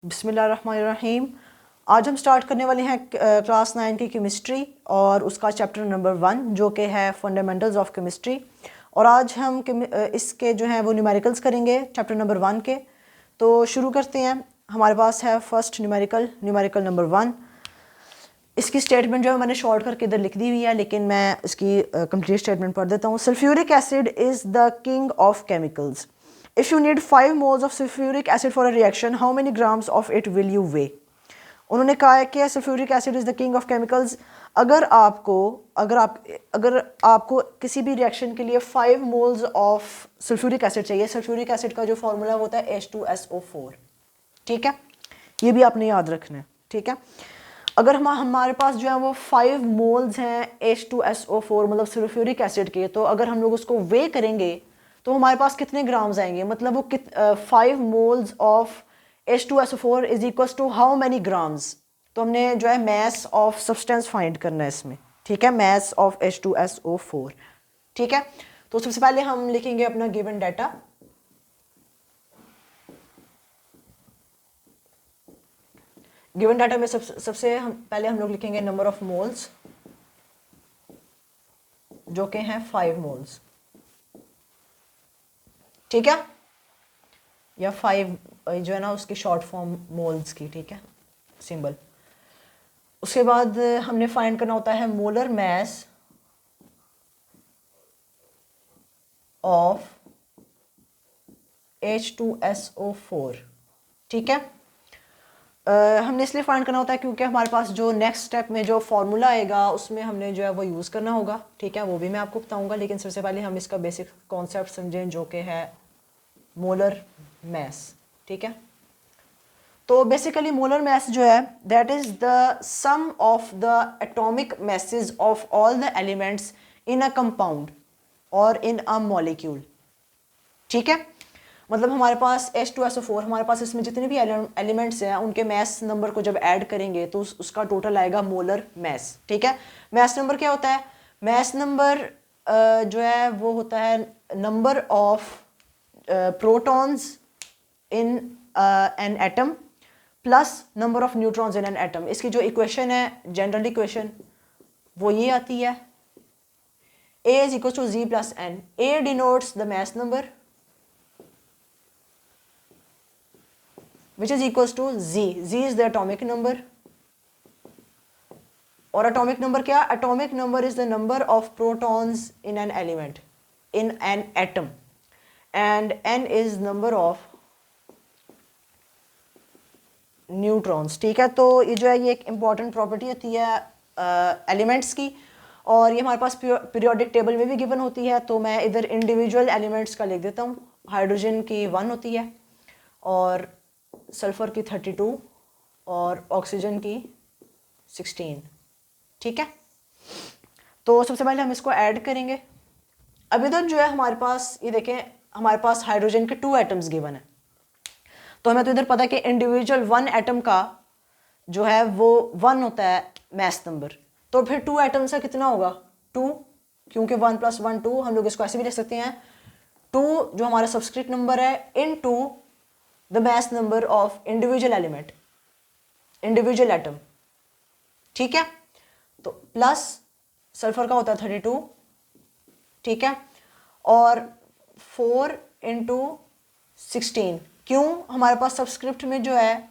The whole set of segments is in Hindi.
बिस्मिल्लाहिर्रहमानिर्रहीम। आज हम स्टार्ट करने वाले हैं क्लास 9 की केमिस्ट्री और उसका चैप्टर नंबर 1 जो कि है फंडामेंटल्स ऑफ केमिस्ट्री। और आज हम इसके जो हैं वो न्यूमेरिकल्स करेंगे चैप्टर नंबर 1 के। तो शुरू करते हैं। हमारे पास है फर्स्ट न्यूमेरिकल नंबर 1। इसकी स्टेटमेंट जो है मैंने शॉर्ट करके इधर लिख दी हुई है, लेकिन मैं इसकी कंप्लीट स्टेटमेंट पढ़ देता हूँ। Sulphuric acid is the king of chemicals. If you need 5 moles of sulfuric acid for a reaction, how many grams of it will you weigh? उन्होंने कहा है कि sulphuric acid is the king of chemicals. अगर आपको किसी भी रिएक्शन के लिए 5 मोल्स ऑफ सल्फ्यूरिक एसिड चाहिए। सल्फ्यूरिक एसिड का जो फॉर्मूला होता है H2SO4। ठीक है, ये भी आपने याद रखना है। ठीक है, अगर हमारे पास जो है वो 5 मोल्स हैं H2SO4 मतलब सल्फ्यूरिक एसिड के, तो अगर हम लोग उसको वे करेंगे तो हमारे पास कितने ग्राम्स आएंगे, मतलब वो 5 moles of H2SO4 is equal to how many grams. तो हमने जो है मैस ऑफ सब्सटेंस फाइंड करना है इसमें। ठीक है, मैस ऑफ H2SO4। ठीक है, तो सबसे पहले हम लिखेंगे अपना गिवन डाटा। गिवन डाटा में सबसे पहले हम लोग लिखेंगे नंबर ऑफ मोल्स, जो कि हैं 5 मोल्स। ठीक है, या 5 जो है ना उसकी शॉर्ट फॉर्म मोल्स की। ठीक है, सिंबल। उसके बाद हमने फाइंड करना होता है मोलर मैस ऑफ H2SO4। ठीक है, हमने इसलिए फाइंड करना होता है क्योंकि हमारे पास जो नेक्स्ट स्टेप में जो फॉर्मूला आएगा उसमें हमने जो है वो यूज़ करना होगा। ठीक है, वो भी मैं आपको बताऊंगा, लेकिन सबसे पहले हम इसका बेसिक कॉन्सेप्ट समझें जो कि है मोलर मैस। ठीक है, तो बेसिकली मोलर मैस जो है that is the sum of the atomic masses of all the elements in a compound और इन अ मॉलिक्यूल। ठीक है, मतलब हमारे पास H2SO4, हमारे पास इसमें जितने भी एलिमेंट्स हैं उनके मैस नंबर को जब ऐड करेंगे तो उसका टोटल आएगा मोलर मैस। ठीक है, मैस नंबर क्या होता है? मैस नंबर जो है वो होता है number of protons in an atom plus number of neutrons in an atom. इसकी जो इक्वेशन है, जनरल इक्वेशन, वो ये आती है A is equals to Z plus N. A denotes the mass number which is equals to Z. Z is the atomic number. और atomic number क्या? Atomic number is the number of protons in an element, in an atom. And N is number of neutrons. ठीक है, तो ये जो है ये एक इम्पॉर्टेंट प्रॉपर्टी होती है एलिमेंट्स की, और ये हमारे पास पीरियोडिक टेबल में भी गिवन होती है। तो मैं इधर इंडिविजुअल एलिमेंट्स का लिख देता हूँ। हाइड्रोजन की 1 होती है और सल्फ़र की 32 और ऑक्सीजन की 16। ठीक है, तो सबसे पहले हम इसको ऐड करेंगे। अब इधर जो है हमारे पास ये देखें, हमारे पास हाइड्रोजन के 2 एटम्स गिवन है। तो हमें तो इधर पता है कि इंडिविजुअल 1 एटम का जो है वो 1 होता है मैस नंबर। तो फिर 2 एटम्स का कितना होगा? 2, क्योंकि 1 + 1 2। हम लोग इसको ऐसे भी लिख सकते हैं 2 जो हमारा सबस्क्रिप्ट नंबर है into the mass number of individual element, individual atom. ठीक है, तो प्लस सल्फर का होता है 32। ठीक है, और 4 × 16। क्यों? हमारे पास सबस्क्रिप्ट में जो है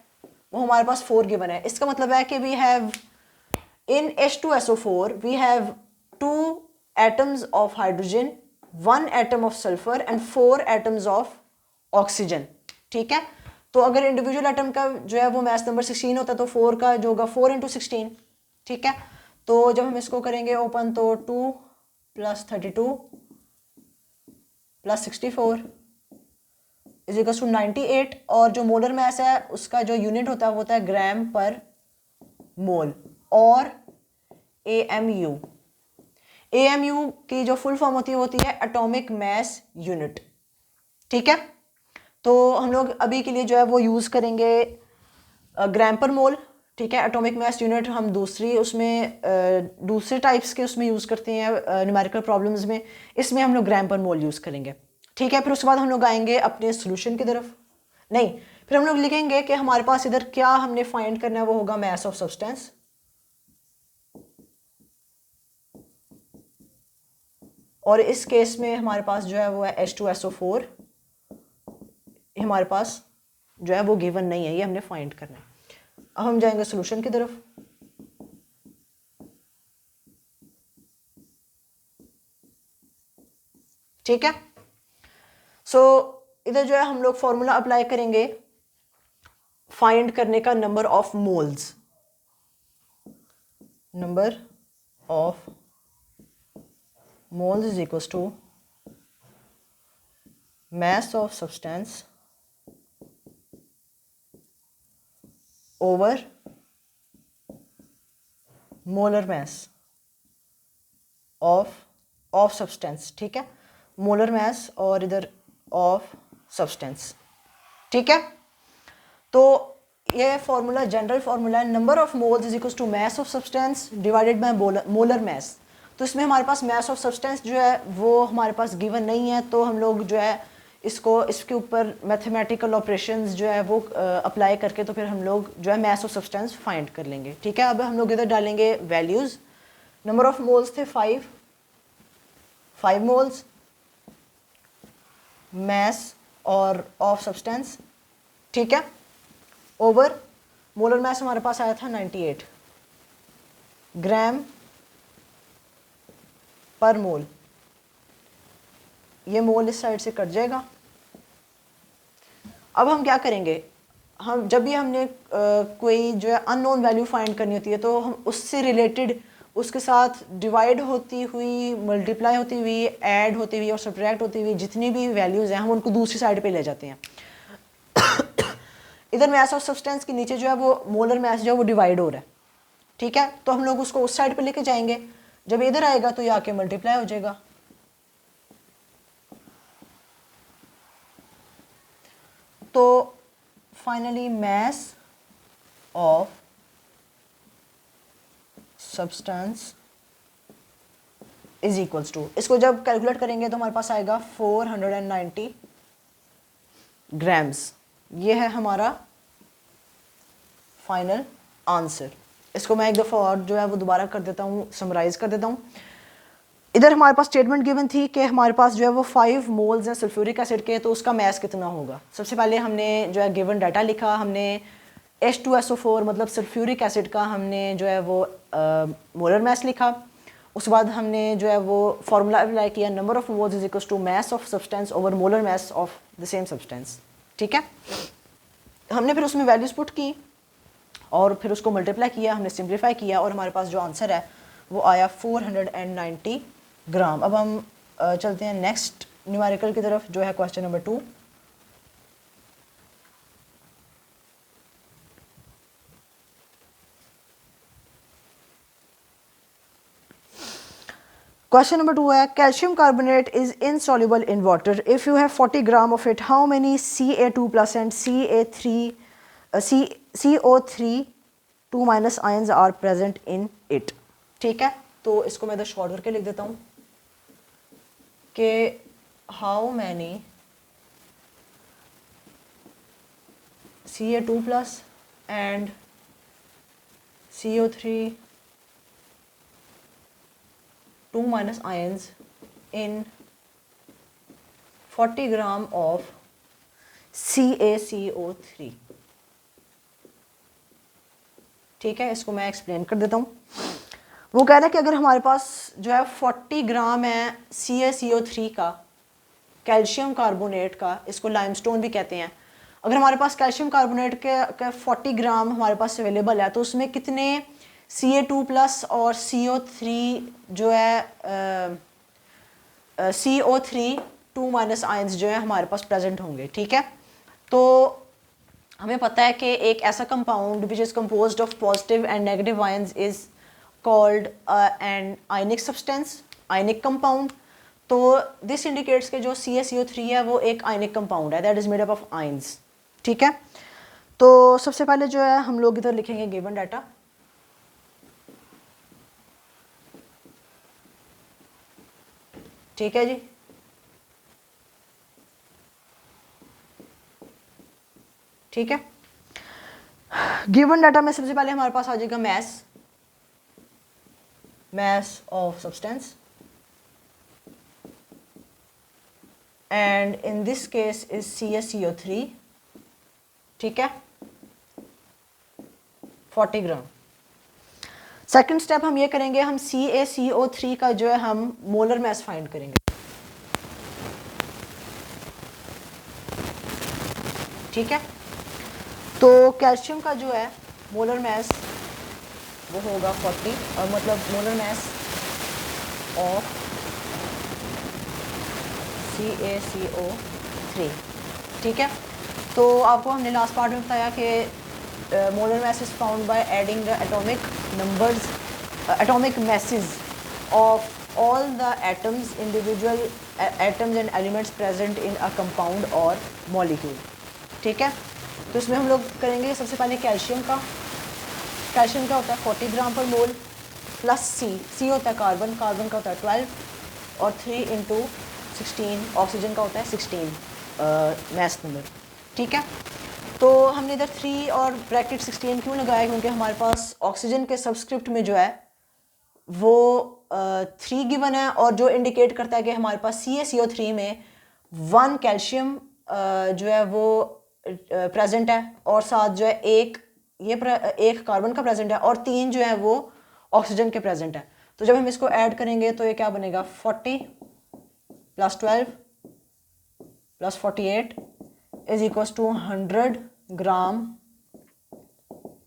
वो हमारे पास 4 गिवन है। इसका मतलब है कि we have in H2SO4 we have 2 atoms of hydrogen, 1 atom of sulphur and 4 atoms of oxygen. ठीक है, तो अगर इंडिविजुअल एटम का जो है वो मैस नंबर 16 होता है तो 4 का जो होगा 4 × 16। ठीक है, तो जब हम इसको करेंगे ओपन तो 2 + 32 + 64 इज इक्वल टू 98। और जो मोलर मैस है उसका जो यूनिट होता है वो होता है ग्राम पर मोल और AMU। AMU की जो फुल फॉर्म होती है एटॉमिक मैस यूनिट। ठीक है, तो हम लोग अभी के लिए जो है वो यूज़ करेंगे ग्राम पर मोल। ठीक है, एटॉमिक मैस यूनिट हम दूसरे टाइप्स के उसमें यूज़ करते हैं न्यूमेरिकल प्रॉब्लम्स में। इसमें हम लोग ग्राम पर मोल यूज़ करेंगे। ठीक है, फिर उसके बाद हम लोग आएंगे अपने सोल्यूशन की तरफ। नहीं, फिर हम लोग लिखेंगे कि हमारे पास इधर क्या हमने फाइंड करना है, वो होगा मास ऑफ सब्सटेंस। और इस केस में हमारे पास जो है वो है H2SO4, हमारे पास जो है वो गिवन नहीं है, ये हमने फाइंड करना है। अब हम जाएंगे सोल्यूशन की तरफ। ठीक है, सो इधर जो है हम लोग फॉर्मूला अप्लाई करेंगे फाइंड करने का, number of moles, number of moles is equal to mass of substance over molar mass of substance। ठीक है, मोलर मास और इधर ऑफ सब्सटेंस। ठीक है, तो ये फॉर्मूला जनरल फॉर्मूला है, number of moles is equal to mass of substance divided by molar mass. तो इसमें हमारे पास मास ऑफ सब्सटेंस जो है वो हमारे पास गिवन नहीं है, तो हम लोग जो है इसके ऊपर मैथमेटिकल ऑपरेशंस जो है वो अप्लाई करके तो फिर हम लोग जो है मास ऑफ सब्सटेंस फाइंड कर लेंगे। ठीक है, अब हम लोग इधर डालेंगे वैल्यूज़। नंबर ऑफ मोल्स थे 5 मोल्स, मास और ऑफ सब्सटेंस। ठीक है, ओवर मोलर मास हमारे पास आया था 98 ग्राम पर मोल। ये मोल इस साइड से कट जाएगा। अब हम क्या करेंगे, हम जब भी हमने कोई जो है अननोन वैल्यू फाइंड करनी होती है तो हम उससे रिलेटेड, उसके साथ डिवाइड होती हुई, मल्टीप्लाई होती हुई, ऐड होती हुई और सब्ट्रैक्ट होती हुई जितनी भी वैल्यूज़ हैं हम उनको दूसरी साइड पे ले जाते हैं। इधर मास ऑफ सब्सटेंस के नीचे जो है वो मोलर मास जो है वो डिवाइड हो रहा है। ठीक है, तो हम लोग उसको उस साइड पे लेके जाएंगे, जब इधर आएगा तो ये आके मल्टीप्लाई हो जाएगा। तो finally mass of substance is equals to, इसको जब कैलकुलेट करेंगे तो हमारे पास आएगा 490 ग्राम्स। ये है हमारा फाइनल आंसर। इसको मैं एक दफ़ा और जो है वो दोबारा कर देता हूँ, समराइज कर देता हूँ। इधर हमारे पास स्टेटमेंट गिवन थी कि हमारे पास जो है वो 5 मोल्स हैं सल्फ्यूरिक एसिड के, तो उसका मास कितना होगा। सबसे पहले हमने जो है गिवन डाटा लिखा, हमने H2SO4 मतलब सल्फ्यूरिक एसिड का हमने जो है वो मोलर मास लिखा। उसके बाद हमने जो है वो फार्मूला अप्लाई किया, number of moles is equal to mass of substance over molar mass of the same substance. ठीक है, हमने फिर उसमें वैल्यूज पुट की और फिर उसको मल्टीप्लाई किया, हमने सिंप्लीफाई किया और हमारे पास जो आंसर है वो आया 490 ग्राम। अब हम चलते हैं नेक्स्ट न्यूमेरिकल की तरफ, जो है क्वेश्चन नंबर 2। क्वेश्चन नंबर 2 है, calcium carbonate is insoluble in water, if you have 40 gram of it, how many Ca2+ and CO3 2- ions are present in it. ठीक है, तो इसको मैं इधर शॉर्ट करके लिख देता हूँ कि how many Ca2+ and CO3 2- ions in 40 gram of CaCO3। ठीक है, इसको मैं एक्सप्लेन कर देता हूँ। वो कह रहा है कि अगर हमारे पास जो है 40 ग्राम है CaCO3 का, कैल्शियम कार्बोनेट का, इसको लाइमस्टोन भी कहते हैं, अगर हमारे पास कैल्शियम कार्बोनेट के 40 ग्राम हमारे पास अवेलेबल है तो उसमें कितने Ca2+ और CO3 जो है CO3 2- आयंस जो है हमारे पास प्रेजेंट होंगे। ठीक है, तो हमें पता है कि एक ऐसा compound which is composed of positive and negative ions is called an ionic substance, ionic compound. तो दिस इंडिकेट्स के जो CaCO3 है वो एक आयनिक कंपाउंड है, that is made up of ions. ठीक है, तो सबसे पहले जो है हम लोग इधर लिखेंगे गिवन डाटा। ठीक है जी, ठीक है। गिवन डाटा में सबसे पहले हमारे पास आ जाएगा mass of substance, and in this case is CaCO3, ठीक है, 40 ग्राम। सेकंड स्टेप हम ये करेंगे, हम CaCO3 का जो है हम मोलर मास फाइंड करेंगे, ठीक है। तो कैल्शियम का जो है मोलर मास वो होगा 40, और मतलब मोलर मास ऑफ CaCO3, ठीक है। तो आपको हमने लास्ट पार्ट में बताया कि molar mass is found by adding the atomic numbers, atomic masses of all the atoms, individual atoms and elements present in a compound और मॉलिक्यूल, ठीक है। तो इसमें हम लोग करेंगे सबसे पहले कैल्शियम का। कैल्शियम का होता है 40 ग्राम पर मोल, प्लस सी होता है कार्बन, कार्बन का होता है 12 और 3 × 16, ऑक्सीजन का होता है 16 मास नंबर, ठीक है। तो हमने इधर 3 और ब्रैकेट 16 क्यों लगाया, क्योंकि हमारे पास ऑक्सीजन के सबस्क्रिप्ट में जो है वो 3 गिवन है, और जो इंडिकेट करता है कि हमारे पास CaCO3 में 1 कैल्शियम जो है वो प्रेजेंट है, और साथ जो है एक कार्बन का प्रेजेंट है, और 3 जो है वो ऑक्सीजन के प्रेजेंट है। तो जब हम इसको ऐड करेंगे तो ये क्या बनेगा, 40 + 12 + 48 = 100 ग्राम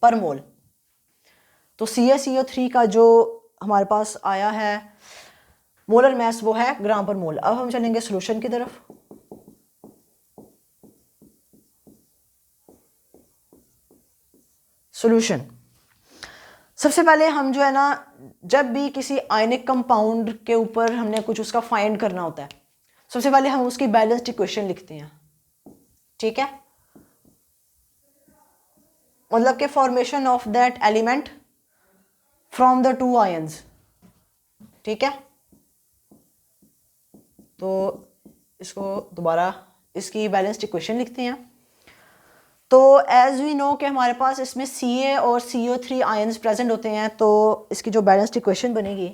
पर मोल। तो CaCO3 का जो हमारे पास आया है मोलर मास वो है ग्राम पर मोल। अब हम चलेंगे सॉल्यूशन की तरफ। सॉल्यूशन, सबसे पहले हम जो है ना, जब भी किसी आयनिक कंपाउंड के ऊपर हमने कुछ उसका फाइंड करना होता है, सबसे पहले हम उसकी बैलेंस्ड इक्वेशन लिखते हैं, ठीक है। मतलब कि formation of that element from the 2 ions, ठीक है। तो इसको दोबारा इसकी बैलेंस्ड इक्वेशन लिखते हैं। तो एज वी नो कि हमारे पास इसमें Ca और CO3 आयंस प्रेजेंट होते हैं, तो इसकी जो बैलेंस्ड इक्वेशन बनेगी,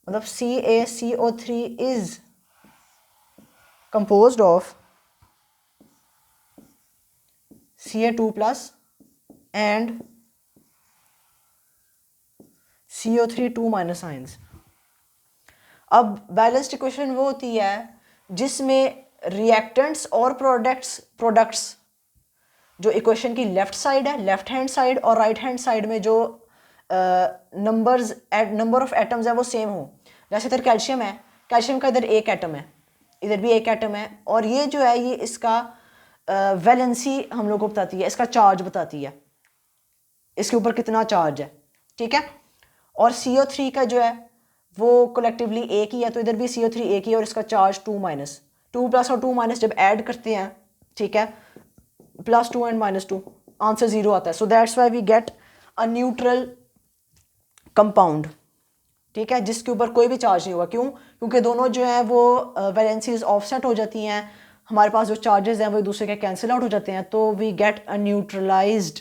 मतलब CaCO3 is composed of Ca2+ and CO3 2- ions. अब बैलेंस्ड इक्वेशन वो होती है जिसमें रिएक्टेंट्स और प्रोडक्ट्स जो इक्वेशन की लेफ्ट साइड है, लेफ्ट हैंड साइड, और राइट हैंड साइड में जो नंबर ऑफ एटम्स है वो सेम हो। जैसे इधर कैल्शियम है, कैल्शियम का इधर एक एटम है, इधर भी एक एटम है, और ये जो है ये इसका वैलेंसी हम लोग को बताती है, इसका चार्ज बताती है, इसके ऊपर कितना चार्ज है, ठीक है। और CO3 का जो है वो कलेक्टिवली एक ही है, तो इधर भी CO3 एक ही है, और इसका चार्ज 2- 2+ और 2- जब ऐड करते हैं, ठीक है, +2 and -2, आंसर 0 आता है। So that's why we get a neutral compound, ठीक है, जिसके ऊपर कोई भी चार्ज नहीं होगा। क्यों? क्योंकि दोनों जो है वो वैलेंसीज ऑफसेट हो जाती हैं, हमारे पास जो चार्जेस हैं वो एक दूसरे के कैंसिल आउट हो जाते हैं, तो we get a neutralised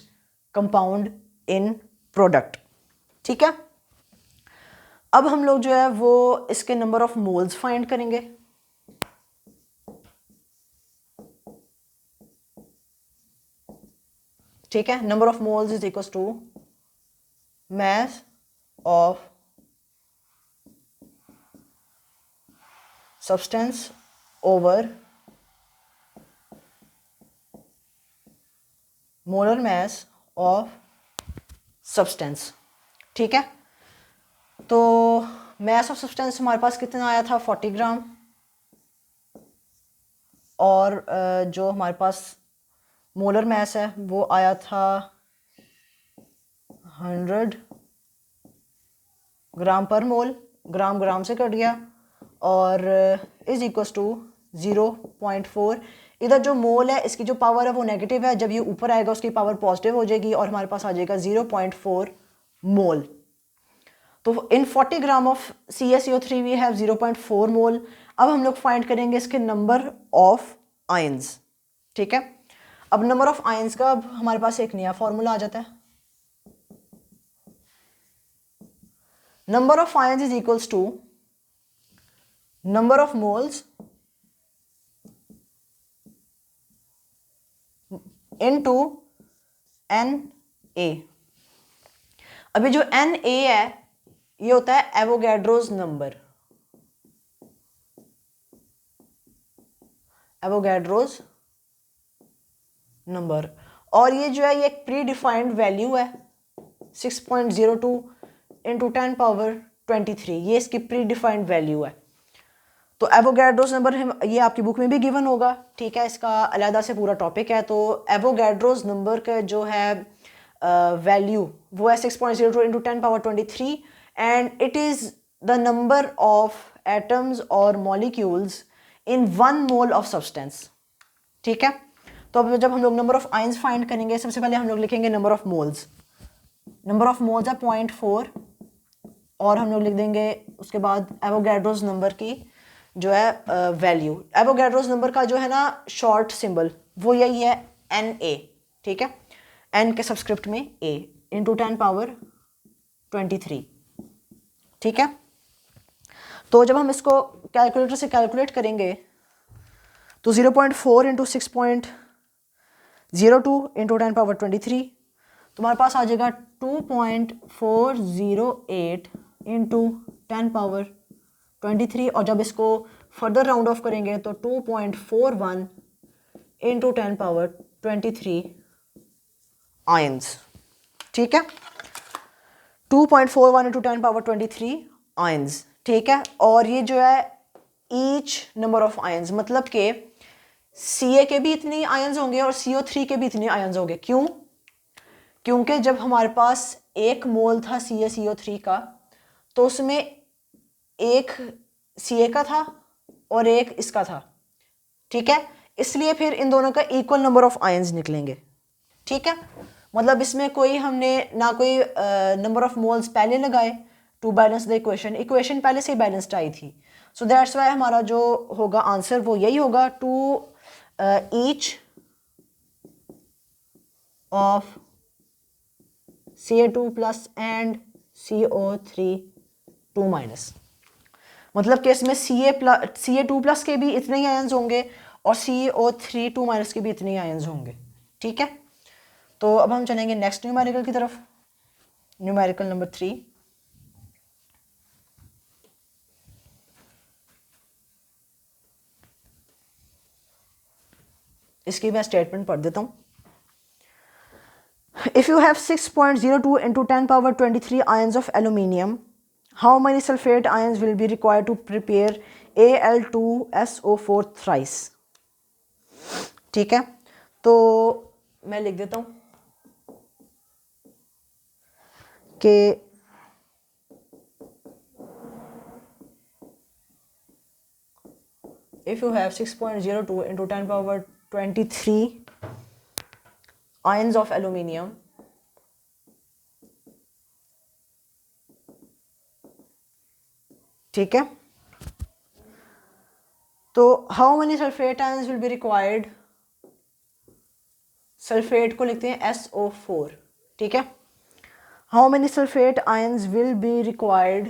compound in product, ठीक है। अब हम लोग जो है वो इसके नंबर ऑफ मोल्स फाइंड करेंगे। ठीक है, number of moles is equal to mass of substance over molar mass of substance, ठीक है। तो mass of substance हमारे पास कितना आया था, 40 ग्राम, और जो हमारे पास मोलर मास है वो आया था 100 ग्राम पर मोल, ग्राम ग्राम से कट गया, और इज इक्वल्स टू 0.4। इधर जो मोल है इसकी जो पावर है वो नेगेटिव है, जब ये ऊपर आएगा उसकी पावर पॉजिटिव हो जाएगी, और हमारे पास आ जाएगा 0.4 मोल। तो in 40 gram of CaCO3 we have 0.4 mole. अब हम लोग फाइंड करेंगे इसके नंबर ऑफ आयंस, ठीक है। अब नंबर ऑफ आयंस का अब हमारे पास एक नया फॉर्मूला आ जाता है। Number of ions is equals to number of moles into Na। अभी जो Na है ये होता है एवोगैड्रोज नंबर, एवोगैड्रोज नंबर। और ये जो है ये एक प्री डिफाइंड वैल्यू है 6.02 इंटू 10 पावर 23, ये इसकी प्री डिफाइंड वैल्यू है। तो एवोगैड्रोस नंबर ये आपकी बुक में भी गिवन होगा, ठीक है, इसका अलहदा से पूरा टॉपिक है। तो एवोगैड्रोस नंबर का जो है वैल्यू वो है 6.02 into 10 power 23 and it is the number of atoms और molecules in 1 mole of substance, ठीक है। तो अब जब हम लोग नंबर ऑफ आयंस फाइंड करेंगे, सबसे पहले हम लोग लिखेंगे number of moles. Number of moles है 0.4 और हम लोग लिख देंगे उसके बाद एवोगैड्रोस नंबर की जो है वैल्यू। एवोगैड्रोस नंबर का जो है ना शॉर्ट सिंबल वो यही है Na, ठीक है, n के सबस्क्रिप्ट में a इंटू 10 पावर 23, ठीक है। तो जब हम इसको कैलकुलेटर से कैलकुलेट करेंगे तो 0.4 इंटू 6.02 इंटू 10 पावर 23 तुम्हारे पास आ जाएगा 2.408 इंटू 10 पावर 23 और जब इसको फर्दर राउंड ऑफ करेंगे तो 2.41 इंटू 10 पावर 23 आयंस, ठीक है, 2.41 इंटू 10 पावर 23 आयंस, ठीक है। और ये जो है ईच नंबर ऑफ आयंस, मतलब कि Ca के भी इतने आयंस होंगे और CO3 के भी इतने आयंस होंगे। क्यों? क्योंकि जब हमारे पास 1 मोल था CaCO3 का तो उसमें एक Ca का था और एक इसका था, ठीक है, इसलिए फिर इन दोनों का इक्वल नंबर ऑफ आयंस निकलेंगे, ठीक है। मतलब इसमें कोई हमने ना कोई नंबर ऑफ मोल्स पहले लगाए to balance the equation, equation पहले से ही बैलेंस्ड आई थी। सो दैट्स वाई हमारा जो होगा आंसर वो यही होगा, to each of Ca2 plus and CO3 2 minus. मतलब कि इसमें Ca2 प्लस के भी इतने ही आयंस होंगे और CO3 2 माइनस के भी इतने ही आयंस होंगे, ठीक है। तो अब हम चलेंगे नेक्स्ट न्यूमेरिकल की तरफ, न्यूमेरिकल नंबर 3। इसकी मैं स्टेटमेंट पढ़ देता हूँ। If you have 6.02 into 10 power 23 ions of aluminium, how many sulfate ions will be required to prepare Al2SO4 thrice? ठीक है, तो मैं लिख देता हूँ कि if you have 6.02 into 10 power 23 ions of aluminium, ठीक है, तो how many sulfate ions will be required, sulphate को लिखते हैं SO4, ठीक है। how many sulfate ions will be required,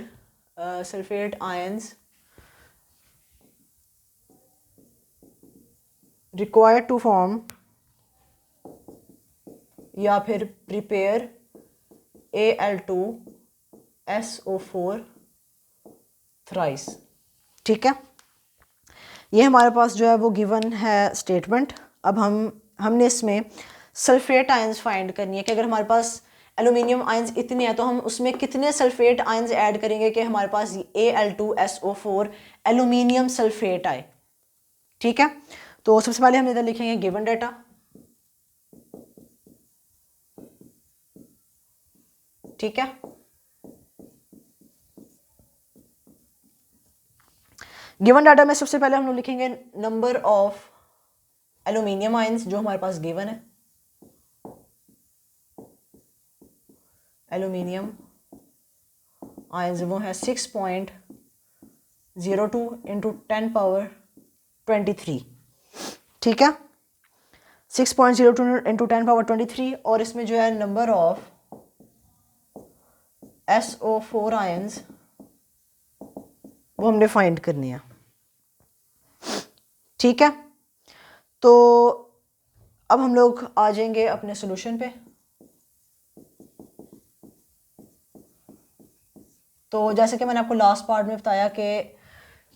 sulfate ions required to form या फिर प्रिपेयर Al2SO4 थ्राइस, ठीक है। ये हमारे पास जो है वो गिवन है स्टेटमेंट। अब हमने इसमें सल्फेट आयंस फाइंड करनी है कि अगर हमारे पास एल्यूमिनियम आयंस इतने हैं तो हम उसमें कितने सल्फेट आयंस ऐड करेंगे कि हमारे पास Al2SO4 एल्यूमिनियम सल्फेट आए, ठीक है। तो सबसे पहले हम इधर लिखेंगे गिवन डाटा, ठीक है। गिवन डाटा में सबसे पहले हम लोग लिखेंगे नंबर ऑफ एल्यूमिनियम आयंस जो हमारे पास गिवन है। एल्यूमिनियम आयंस वो है 6.02 इंटू 10 पावर 23, ठीक है। 6.02 इंटू 10⁻23 और इसमें जो है नंबर ऑफ SO4 आयंस वो हमने फाइंड करनी है। ठीक है, तो अब हम लोग आ जाएंगे अपने सॉल्यूशन पे। तो जैसे कि मैंने आपको लास्ट पार्ट में बताया कि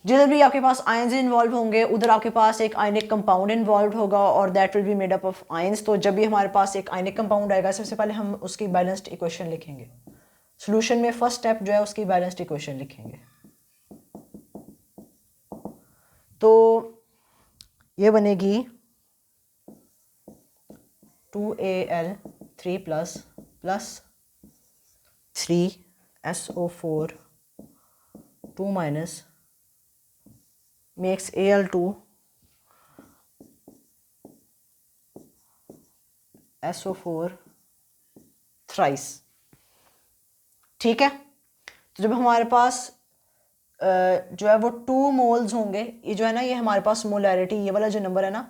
जिधर भी आपके पास आयंस इन्वॉल्व होंगे उधर आपके पास एक आयनिक कंपाउंड इन्वॉल्व होगा और that will be made up of ions. तो जब भी हमारे पास एक आयनिक कंपाउंड आएगा सबसे पहले हम उसकी बैलेंस्ड इक्वेशन लिखेंगे। सॉल्यूशन में फर्स्ट स्टेप जो है उसकी बैलेंस्ड इक्वेशन लिखेंगे। तो ये बनेगी 2Al3 plus 3SO4 2 minus makes Al2 SO4 thrice. ठीक है, तो जब हमारे पास जो है वो 2 मोल्स होंगे, ये जो है ना ये हमारे पास मोलैरिटी ये वाला जो नंबर है ना,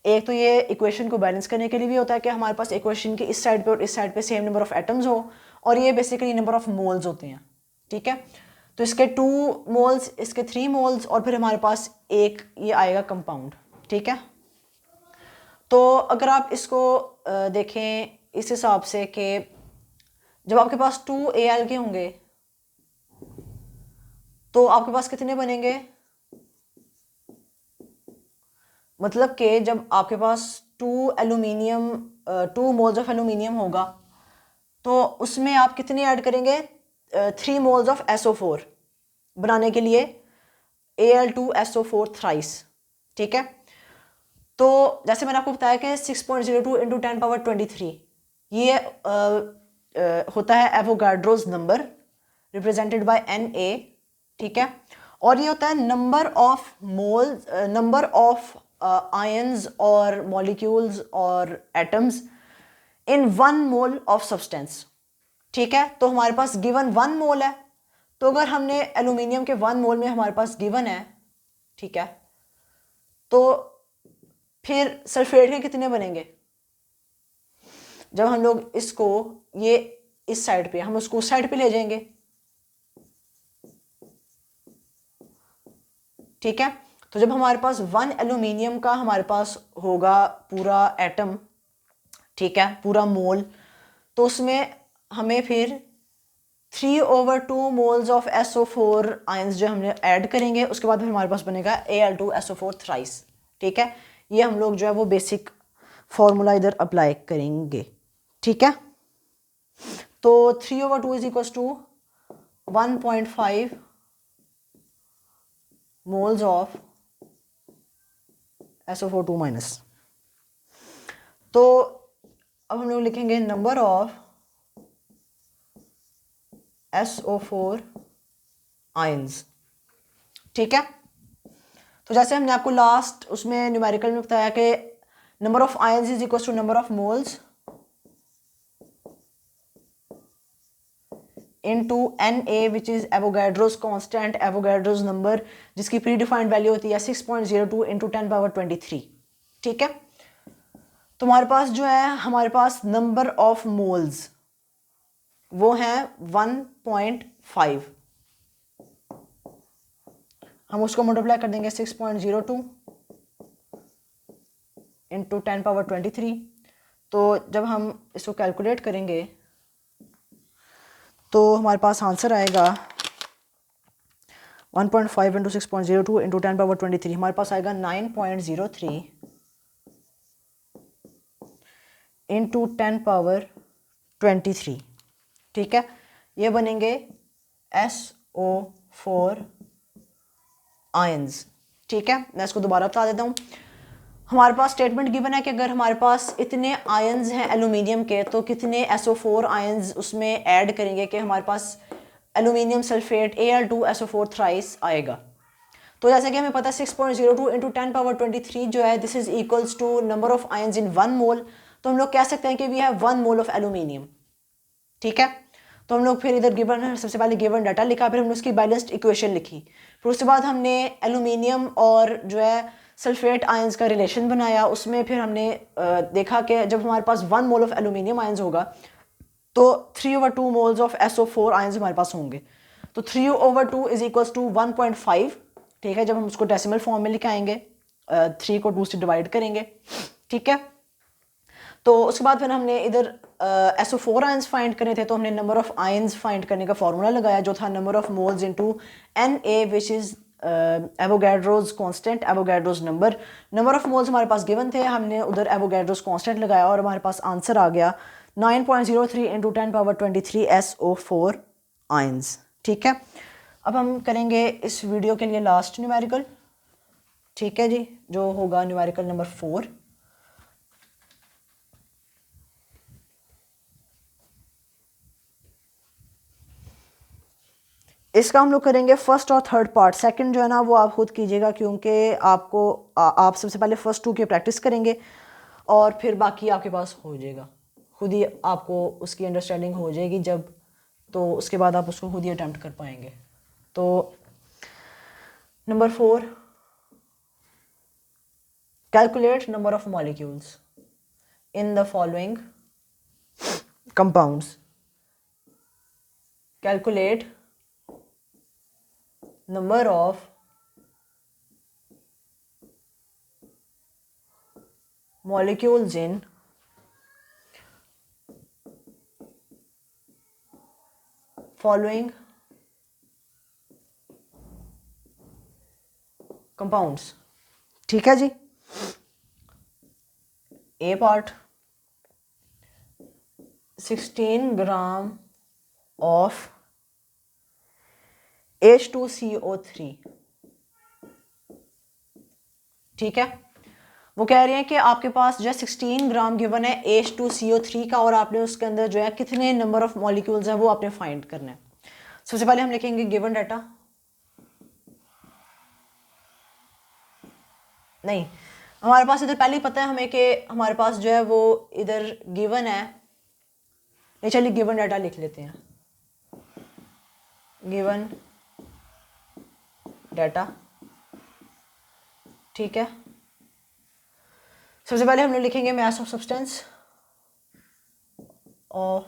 एक तो ये इक्वेशन को बैलेंस करने के लिए भी होता है कि हमारे पास इक्वेशन की इस साइड पे और इस साइड पे सेम नंबर ऑफ एटम्स हो, और ये बेसिकली नंबर ऑफ मोल्स होते हैं। ठीक है, तो इसके 2 मोल्स, इसके 3 मोल्स और फिर हमारे पास एक ये आएगा कंपाउंड। ठीक है, तो अगर आप इसको देखें इस हिसाब से कि जब आपके पास 2Al के होंगे तो आपके पास कितने बनेंगे, मतलब कि जब आपके पास 2 मोल्स ऑफ एल्यूमिनियम होगा तो उसमें आप कितने ऐड करेंगे, 3 मोल्स ऑफ SO4 बनाने के लिए Al2SO4 थ्राइस। ठीक है, तो जैसे मैंने आपको बताया कि 6.02 इंटू 10⁻23 ये होता है Avogadro's number represented by Na। ठीक है, और ये होता है number of moles, number of ions और मॉलिक्यूल्स और atoms in 1 mole of substance. ठीक है, तो हमारे पास गिवन 1 मोल है, तो अगर हमने एल्यूमिनियम के 1 मोल में हमारे पास गिवन है, ठीक है, तो फिर सल्फेट के कितने बनेंगे, जब हम लोग इसको ये इस साइड पे हम उसको उस साइड पे ले जाएंगे। ठीक है, तो जब हमारे पास 1 एल्यूमिनियम का हमारे पास होगा पूरा एटम, ठीक है, पूरा मोल, तो उसमें हमें फिर 3/2 मोल्स ऑफ SO4 आयंस जो हमने ऐड करेंगे, उसके बाद फिर हमारे पास बनेगा Al2SO4 थ्राइस। ठीक है, ये हम लोग जो है वो बेसिक फॉर्मूला इधर अप्लाई करेंगे। ठीक है, तो 3/2 is equal to 1.5 moles of SO4 2 minus. तो अब हम लोग लिखेंगे नंबर ऑफ SO4 आयंस। ठीक है, तो जैसे हमने आपको लास्ट उसमें न्यूमेरिकल में बताया कि number of ions is equal to number of moles into Na which is Avogadro's constant, Avogadro's number जिसकी प्री डिफाइंड वैल्यू होती है 6.02 इंटू 10⁻23। ठीक है, तो हमारे पास जो है हमारे पास नंबर ऑफ मोल्स वो है 1.5, हम उसको मल्टीप्लाई कर देंगे 6.02 इंटू 10⁻23। तो जब हम इसको कैलकुलेट करेंगे तो हमारे पास आंसर आएगा 1.5 इंटू 6.02 इंटू 10⁻23, हमारे पास आएगा 9.03 इंटू 10⁻23। ठीक है, ये बनेंगे SO4 आयंस। ठीक है, मैं इसको दोबारा बता देता हूँ। हमारे पास स्टेटमेंट गिवन है कि अगर हमारे पास इतने आयंस हैं एल्यूमिनियम के तो कितने SO4 आयंस उसमें ऐड करेंगे कि हमारे पास एल्यूमिनियम सल्फेट Al2SO4 थ्राइस आएगा। तो जैसे कि हमें पता है 6.02 इंटू 10⁻23 जो है this is equals to number of ions in 1 mole, तो हम लोग कह सकते हैं कि we have 1 mole of aluminium. ठीक है, तो हम लोग फिर इधर गिवन सबसे पहले गिवन डाटा लिखा, फिर हमने उसकी बैलेंस्ड इक्वेशन लिखी, फिर उसके बाद हमने एल्यूमिनियम और जो है सल्फेट आयंस का रिलेशन बनाया, उसमें फिर हमने देखा कि जब हमारे पास 1 मोल ऑफ एल्यूमिनियम आयंस होगा तो 3/2 मोल्स ऑफ SO4 आयंस हमारे पास होंगे। तो 3/2 इज इक्वल्स टू 1.5, ठीक है। जब हम उसको डेसिमल फॉर्म में लिखाएंगे 3 को 2 से डिवाइड करेंगे, ठीक है। तो उसके बाद फिर हमने इधर SO4 आयंस फाइंड करने थे, तो हमने नंबर ऑफ आयंस फाइंड करने का फॉर्मूला लगाया जो था number of moles into Na which is Avogadro's constant, Avogadro's number of moles हमारे पास गिवन थे, हमने उधर एवोगैड्रोज कांस्टेंट लगाया और हमारे पास आंसर आ गया 9.03 इंटू 10⁻23 SO4 आयंस, ठीक है। अब हम करेंगे इस वीडियो के लिए लास्ट न्यूमेरिकल, ठीक है जी, जो होगा न्यूमेरिकल नंबर 4। इसका हम लोग करेंगे फर्स्ट और थर्ड पार्ट, सेकंड जो है ना वो आप खुद कीजिएगा, क्योंकि आपको आप सबसे पहले फर्स्ट 2 की प्रैक्टिस करेंगे और फिर बाकी आपके पास हो जाएगा, खुद ही आपको उसकी अंडरस्टैंडिंग हो जाएगी जब, तो उसके बाद आप उसको खुद ही अटैम्प्ट कर पाएंगे। तो number 4, calculate number of molecules in the following compounds. Calculate number of molecules in following compounds, ठीक है जी। ए पार्ट 16 ग्राम ऑफ H2CO3, ठीक है। वो कह रहे हैं कि आपके पास जो है 16 ग्राम गिवन है H2CO3 का, और आपने उसके अंदर जो है कितने नंबर ऑफ मॉलिक्यूल्स हैं वो आपने फाइंड करना है। सबसे पहले हम लिखेंगे गिवन डाटा, नहीं हमारे पास इधर पहले ही पता है हमें कि हमारे पास जो है वो इधर गिवन है, नहीं चलिए गिवन डाटा लिख लेते हैं, गिवन डाटा, ठीक है। सबसे पहले हम लोग लिखेंगे मास ऑफ सब्सटेंस और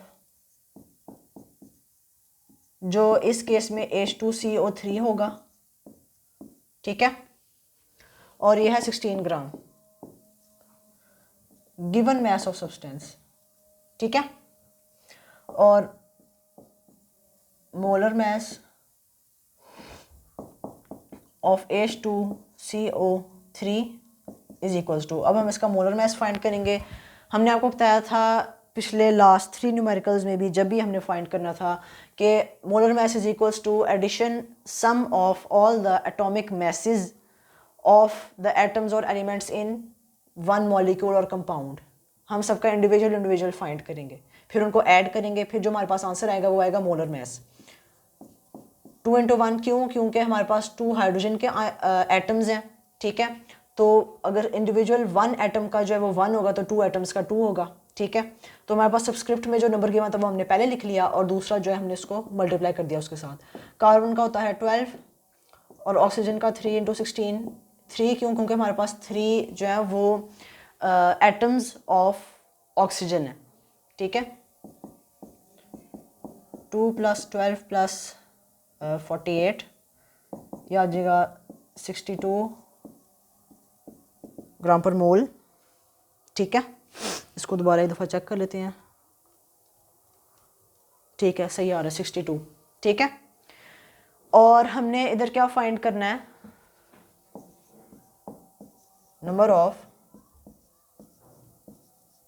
जो इस केस में H2CO3 होगा, ठीक है, और ये है 16 gram given mass of substance, ठीक है। और molar mass of H2CO3 is equals to, अब हम इसका मोलर मास फाइंड करेंगे। हमने आपको बताया था पिछले लास्ट 3 न्यूमेरिकल्स में भी, जब भी हमने फाइंड करना था कि molar mass is equals to addition sum of all the atomic masses of the atoms और एलिमेंट्स इन वन मॉलिक्यूल और कंपाउंड। हम सबका इंडिविजुअल फाइंड करेंगे, फिर उनको ऐड करेंगे, फिर जो हमारे पास आंसर आएगा वो आएगा मोलर मास। 2 into 1 क्यों? क्योंकि हमारे पास 2 हाइड्रोजन के एटम्स हैं, ठीक है। तो अगर इंडिविजुअल 1 एटम का जो है वो 1 होगा तो 2 एटम्स का 2 होगा, ठीक है। तो हमारे पास सबस्क्रिप्ट में जो नंबर गिवन था वो हमने पहले लिख लिया, और दूसरा जो है हमने इसको मल्टीप्लाई कर दिया उसके साथ। कार्बन का होता है 12 और ऑक्सीजन का 3 into 16। 3 क्यों? क्योंकि हमारे पास 3 जो है वो एटम्स ऑफ ऑक्सीजन है, ठीक है। 2 + 12 + 48 ये आ जाएगा 62 ग्राम पर मोल, ठीक है। इसको दोबारा एक दफ़ा चेक कर लेते हैं, ठीक है, सही आ रहा है 62, ठीक है। और हमने इधर क्या फाइंड करना है, नंबर ऑफ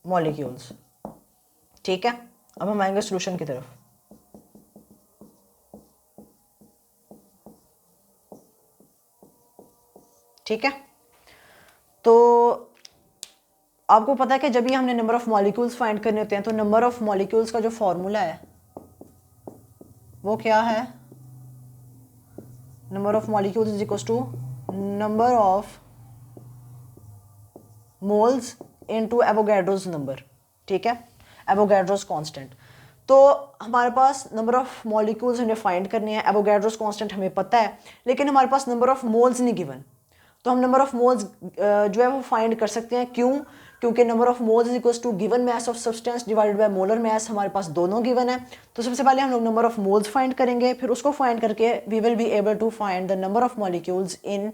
मॉलिक्यूल्स, ठीक है। अब हम आएंगे सॉल्यूशन की तरफ। ठीक है, तो आपको पता है कि जब भी हमने नंबर ऑफ मॉलिक्यूल्स फाइंड करने होते हैं तो नंबर ऑफ मॉलिक्यूल्स का जो फॉर्मूला है वो क्या है, number of molecules is equal to number of moles into Avogadro's number, ठीक है, एवोगैड्रोस कांस्टेंट। तो हमारे पास नंबर ऑफ मॉलिक्यूल्स हमें फाइंड करने हैं, एवोगैड्रोस कांस्टेंट हमें पता है, लेकिन हमारे पास नंबर ऑफ मोल्स नहीं गिवन। तो हम नंबर ऑफ मोल्स जो है वो फाइंड कर सकते हैं। क्यों? क्योंकि number of moles is equals to given mass of substance divided by molar mass, हमारे पास दोनों गिवन है। तो सबसे पहले हम लोग नंबर ऑफ मोल्स फाइंड करेंगे, फिर उसको फाइंड करके we will be able to find the number of molecules in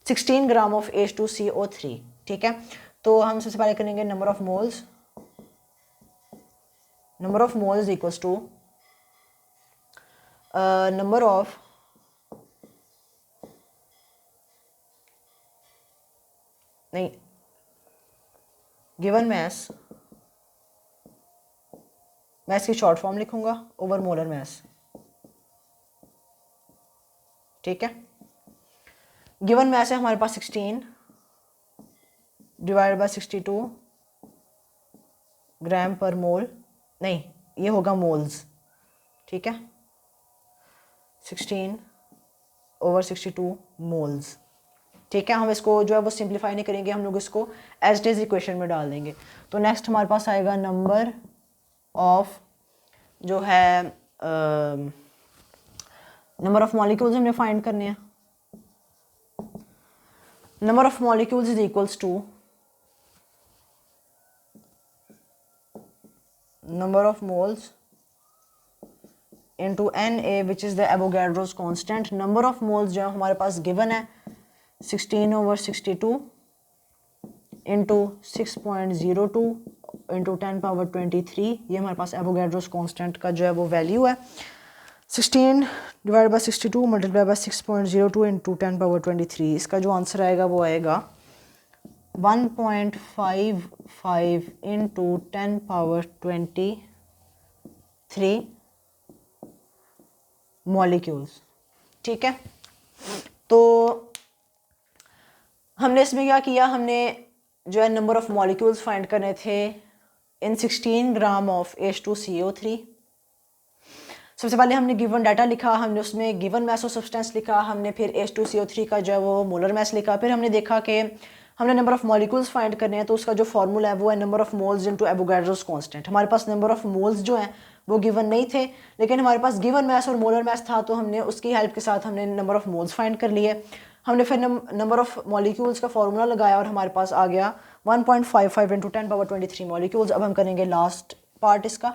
16 gram of H2CO3। ठीक है, तो हम सबसे पहले करेंगे number of moles. Number of moles equals to number of नहीं गिवन मास, मैं इसकी शॉर्ट फॉर्म लिखूंगा ओवर मोलर मास। ठीक है, गिवन मास है हमारे पास 16 डिवाइड बाय 62 ग्राम पर मोल, नहीं ये होगा मोल्स। ठीक है, 16 ओवर 62 मोल्स। ठीक है, हम इसको जो है वो सिंप्लीफाई नहीं करेंगे, हम लोग इसको एज इट इज इक्वेशन में डाल देंगे। तो नेक्स्ट हमारे पास आएगा नंबर ऑफ जो है नंबर ऑफ मॉलिक्यूल्स हमने फाइंड करने हैं। Number of molecules is equals to number of moles into Na which is the Avogadro's constant। Number of moles जो हमारे पास गिवन है 16 over 62 into 6.02 into 10 power 23, ये हमारे पास Avogadro's constant का जो है वो वैल्यू है। 16 divide by 62 multiply by 6.02 into 10 power 23, इसका जो आंसर आएगा वो आएगा 1.55 into 10 power 23 मॉलिक्यूल्स। ठीक है, तो हमने इसमें क्या किया, हमने जो है नंबर ऑफ मॉलिक्यूल्स फाइंड करने थे इन 16 ग्राम ऑफ H2CO3। सबसे पहले हमने गिवन डाटा लिखा, हमने उसमें गिवन मास ऑफ सब्सटेंस लिखा, हमने फिर H2CO3 का जो है वो मोलर मास लिखा, फिर हमने देखा कि हमने नंबर ऑफ मॉलिक्यूल्स फाइंड करने हैं, तो उसका जो फॉर्मूला है वो है number of moles into Avogadro's constant. हमारे पास नंबर ऑफ मोल्स जो हैं वो गिवन नहीं थे, लेकिन हमारे पास गिवन मास और मोलर मास था, तो हमने उसकी हेल्प के साथ हमने नंबर ऑफ मोल्स फाइंड कर लिए। हमने फिर नंबर ऑफ मॉलिक्यूल्स का फॉर्मूला लगाया और हमारे पास आ गया 1.55 इंटू 10 पावर 23 मॉलिक्यूल्स। अब हम करेंगे लास्ट पार्ट इसका।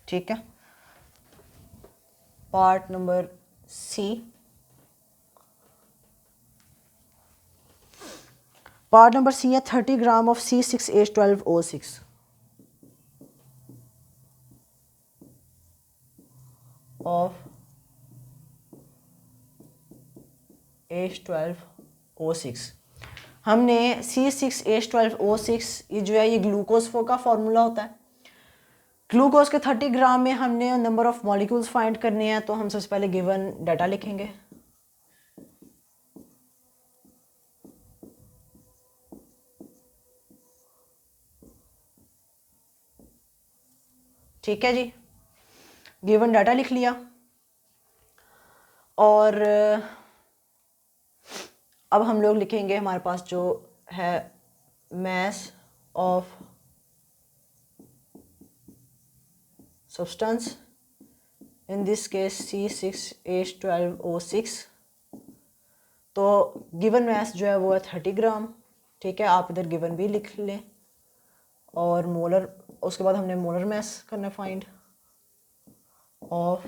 ठीक है, part number C. Part number C है 30 gram of C6H12O6 of H12O6। हमने C6H12O6 ये जो है ये ग्लूकोज का फॉर्मूला होता है। ग्लूकोज के 30 ग्राम में हमने नंबर ऑफ मॉलिक्यूल्स फाइंड करने हैं, तो हम सबसे पहले गिवन डाटा लिखेंगे। ठीक है जी, गिवन डाटा लिख लिया और अब हम लोग लिखेंगे हमारे पास जो है mass of substance, in this case C6H12O6। तो गिवन मास जो है वो है 30 ग्राम। ठीक है, आप इधर गिवन भी लिख लें और मोलर, उसके बाद हमने मोलर मास करना फाइंड ऑफ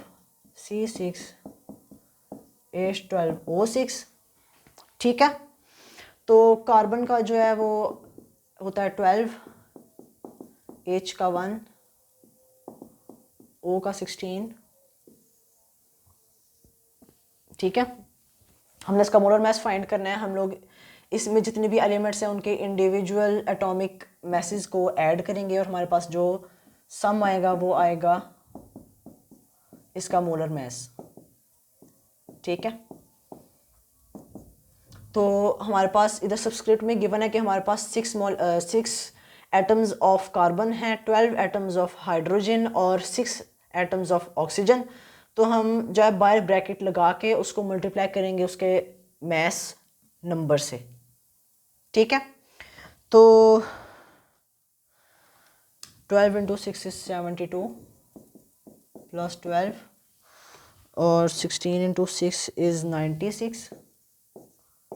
C6H12O6। ठीक है, तो कार्बन का जो है वो होता है 12, H का 1, O का 16। ठीक है, हमने इसका मोलर मास फाइंड करना है। हम लोग इसमें जितने भी एलिमेंट्स हैं उनके इंडिविजुअल एटॉमिक मैसेज को ऐड करेंगे और हमारे पास जो सम आएगा वो आएगा इसका मोलर मास। ठीक है, तो हमारे पास इधर सब्सक्रिप्ट में गिवन है कि हमारे पास 6 एटम्स ऑफ कार्बन हैं, 12 एटम्स ऑफ हाइड्रोजन और 6 एटम्स ऑफ ऑक्सीजन। तो हम जो है बाहर ब्रैकेट लगा के उसको मल्टीप्लाई करेंगे उसके मास नंबर से। ठीक है, तो 12 इंटू 6 is 72 प्लस 12 और 16 इंटू 6 इज़ 96,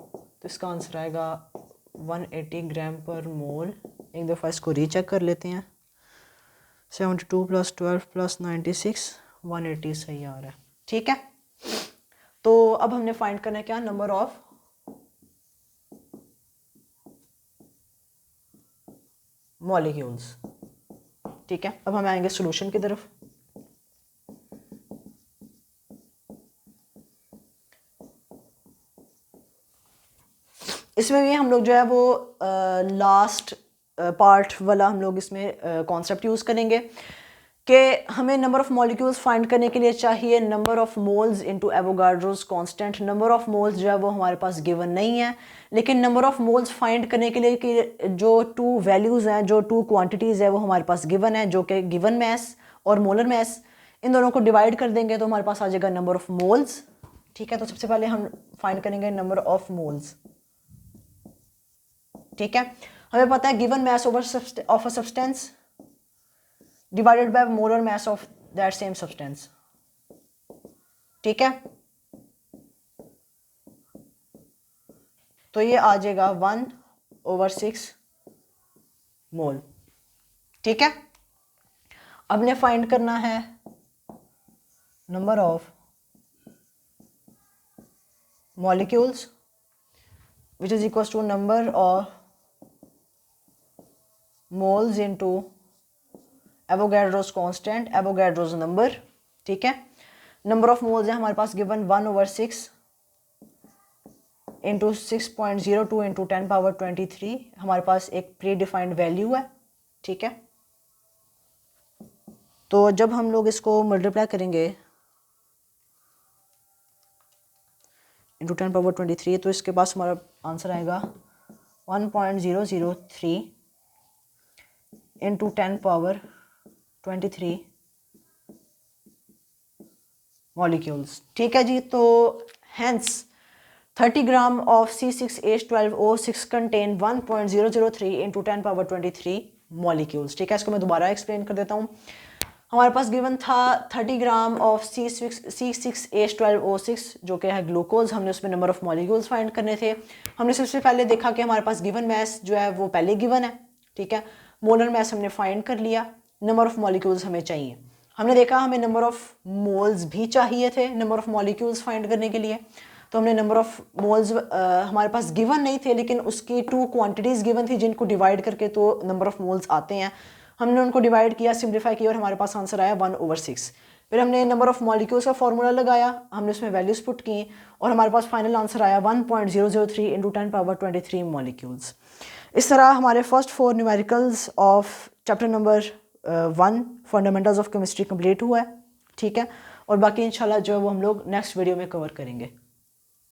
तो इसका आंसर आएगा 180 ग्राम पर मोल। एक दफ़ा इसको रीचेक कर लेते हैं। 72 + 12 + 96, 180 सही आ रहा है। ठीक है, तो अब हमने फाइंड करना है क्या, नंबर ऑफ मॉलिक्यूल्स। ठीक है, अब हम आएंगे सॉल्यूशन की तरफ। इसमें भी हम लोग जो है वो लास्ट पार्ट वाला हम लोग इसमें कॉन्सेप्ट यूज़ करेंगे कि हमें नंबर ऑफ मॉलिक्यूल्स फाइंड करने के लिए चाहिए number of moles into Avogadro's constant. Number of moles जो है वो हमारे पास गिवन नहीं है, लेकिन नंबर ऑफ मोल्स फाइंड करने के लिए कि जो टू वैल्यूज़ हैं, जो टू क्वांटिटीज़ है वो हमारे पास गिवन है, जो कि गिवन मैस और मोलर मैस, इन दोनों को डिवाइड कर देंगे तो हमारे पास आ जाएगा नंबर ऑफ मोल्स। ठीक है, तो सबसे पहले हम फाइंड करेंगे नंबर ऑफ मोल्स। ठीक है, हमें पता है given mass of a substance divided by molar mass of that same substance. ठीक है, तो ये आ जाएगा 1/6 मोल। ठीक है, अब ने फाइंड करना है number of molecules which is equal to number of moles into Avogadro's constant, Avogadro's number. ठीक है, नंबर ऑफ मोल्स है हमारे पास गिवन 1/6 इंटू 6.02 इंटू 10⁻23। हमारे पास एक प्री डिफाइंड वैल्यू है। ठीक है, तो जब हम लोग इसको मल्टीप्लाई करेंगे इंटू 10⁻23 तो इसके पास हमारा आंसर आएगा 1.003 इंटू 10⁻23 मॉलिक्यूल्स। ठीक है जी, तो hence 30 gram of C6H12O6 contain 1.003 into 10⁻23 molecules. ठीक है, इसको मैं दोबारा एक्सप्लेन कर देता हूँ। हमारे पास गिवन था 30 ग्राम ऑफ C6H12O6 जो कि है ग्लूकोज। हमने उसमें नंबर ऑफ मॉलिक्यूल्स फाइंड करने थे। हमने सबसे पहले देखा कि हमारे पास गिवन मैस जो है वो पहले गिवन है। ठीक है, मोलर मैस हमने फाइंड कर लिया, नंबर ऑफ मॉलिक्यूल्स हमें चाहिए। हमने देखा हमें नंबर ऑफ मोल्स भी चाहिए थे नंबर ऑफ मॉलिक्यूल्स फाइंड करने के लिए, तो हमने नंबर ऑफ मोल्स हमारे पास गिवन नहीं थे, लेकिन उसकी टू क्वांटिटीज़ गिवन थी जिनको डिवाइड करके तो नंबर ऑफ मोल्स आते हैं। हमने उनको डिवाइड किया, सिम्प्लीफाई किया और हमारे पास आंसर आया 1/6। फिर हमने नंबर ऑफ मॉलिक्यूल्स का फॉर्मूला लगाया, हमने उसमें वैल्यूज पुट की और हमारे पास फाइनल आंसर आया 1.003 इंटू 10⁻23 मॉलिक्यूल्स। इस तरह हमारे first 4 numericals of chapter number 1 fundamentals of chemistry complete हुआ है। ठीक है, और बाकी इंशाल्लाह जो है वो हम लोग नेक्स्ट वीडियो में कवर करेंगे।